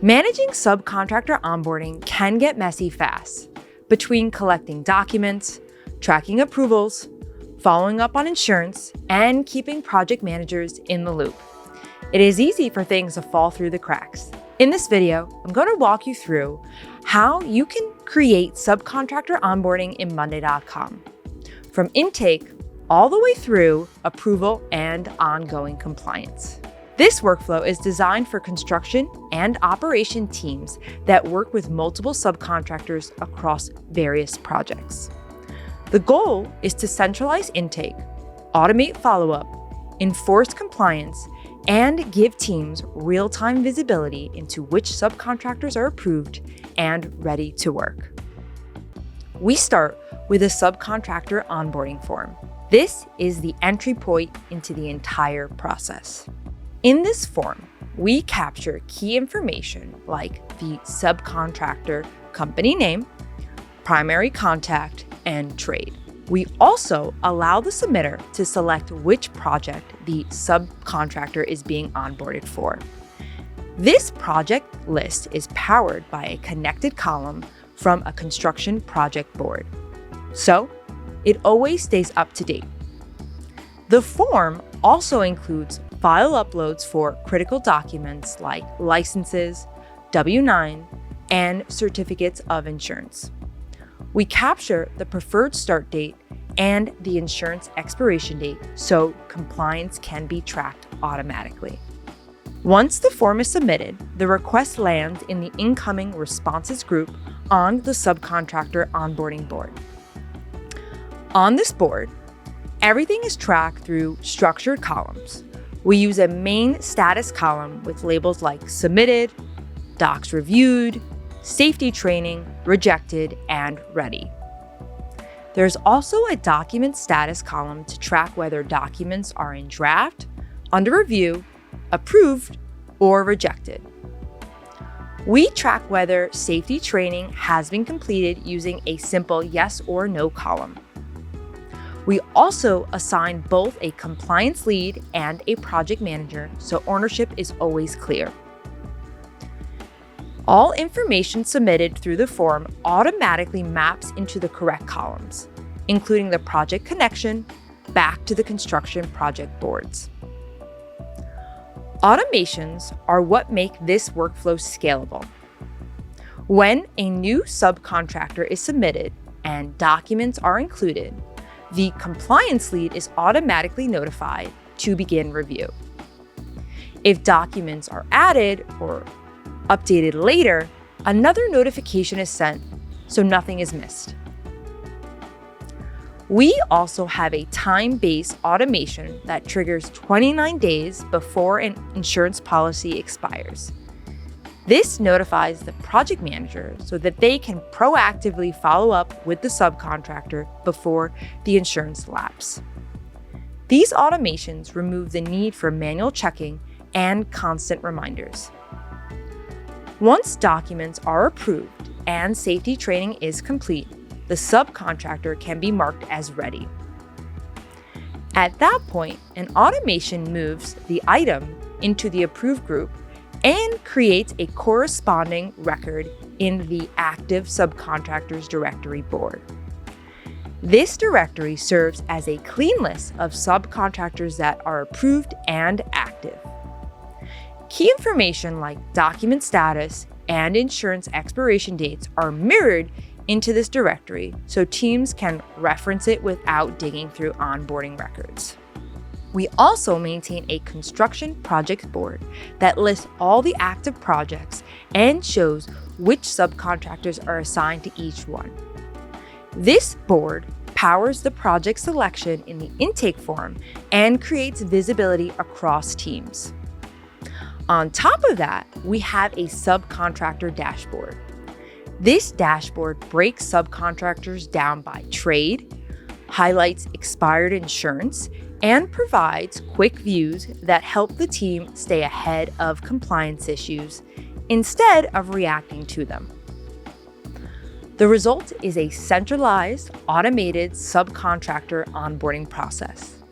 Managing subcontractor onboarding can get messy fast. Between collecting documents, tracking approvals, following up on insurance, and keeping project managers in the loop, it is easy for things to fall through the cracks. In this video, I'm going to walk you through how you can create subcontractor onboarding in Monday.com, from intake all the way through approval and ongoing compliance. This workflow is designed for construction and operation teams that work with multiple subcontractors across various projects. The goal is to centralize intake, automate follow-up, enforce compliance, and give teams real-time visibility into which subcontractors are approved and ready to work. We start with a subcontractor onboarding form. This is the entry point into the entire process. In this form, we capture key information like the subcontractor company name, primary contact, and trade. We also allow the submitter to select which project the subcontractor is being onboarded for. This project list is powered by a connected column from a construction project board, so it always stays up to date. The form also includes file uploads for critical documents like licenses, W-9, and certificates of insurance. We capture the preferred start date and the insurance expiration date so compliance can be tracked automatically. Once the form is submitted, the request lands in the incoming responses group on the subcontractor onboarding board. On this board, everything is tracked through structured columns. We use a main status column with labels like submitted, docs reviewed, safety training, rejected, and ready. There's also a document status column to track whether documents are in draft, under review, approved, or rejected. We track whether safety training has been completed using a simple yes or no column. We also assign both a compliance lead and a project manager, so ownership is always clear. All information submitted through the form automatically maps into the correct columns, including the project connection back to the construction project boards. Automations are what make this workflow scalable. When a new subcontractor is submitted and documents are included, the compliance lead is automatically notified to begin review. If documents are added or updated later, another notification is sent so nothing is missed. We also have a time-based automation that triggers 29 days before an insurance policy expires. This notifies the project manager so that they can proactively follow up with the subcontractor before the insurance lapse. These automations remove the need for manual checking and constant reminders. Once documents are approved and safety training is complete, the subcontractor can be marked as ready. At that point, an automation moves the item into the approved group and creates a corresponding record in the Active Subcontractors Directory board. This directory serves as a clean list of subcontractors that are approved and active. Key information like document status and insurance expiration dates are mirrored into this directory so teams can reference it without digging through onboarding records. We also maintain a construction project board that lists all the active projects and shows which subcontractors are assigned to each one. This board powers the project selection in the intake form and creates visibility across teams. On top of that, we have a subcontractor dashboard. This dashboard breaks subcontractors down by trade, highlights expired insurance, and provides quick views that help the team stay ahead of compliance issues instead of reacting to them. The result is a centralized, automated subcontractor onboarding process.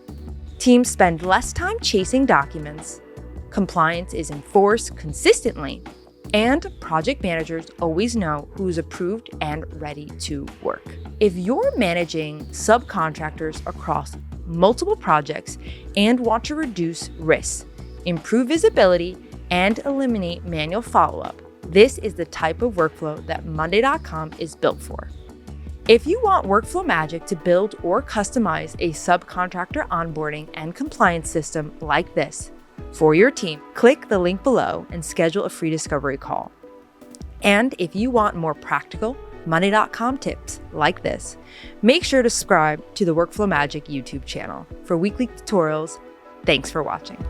Teams spend less time chasing documents, compliance is enforced consistently, And project managers always know who's approved and ready to work. If you're managing subcontractors across multiple projects and want to reduce risks, improve visibility, and eliminate manual follow-up, this is the type of workflow that Monday.com is built for. If you want workflow magic to build or customize a subcontractor onboarding and compliance system like this for your team, click the link below and schedule a free discovery call. And if you want more practical Monday.com tips like this, make sure to subscribe to the Workflow Magic YouTube channel for weekly tutorials. Thanks for watching.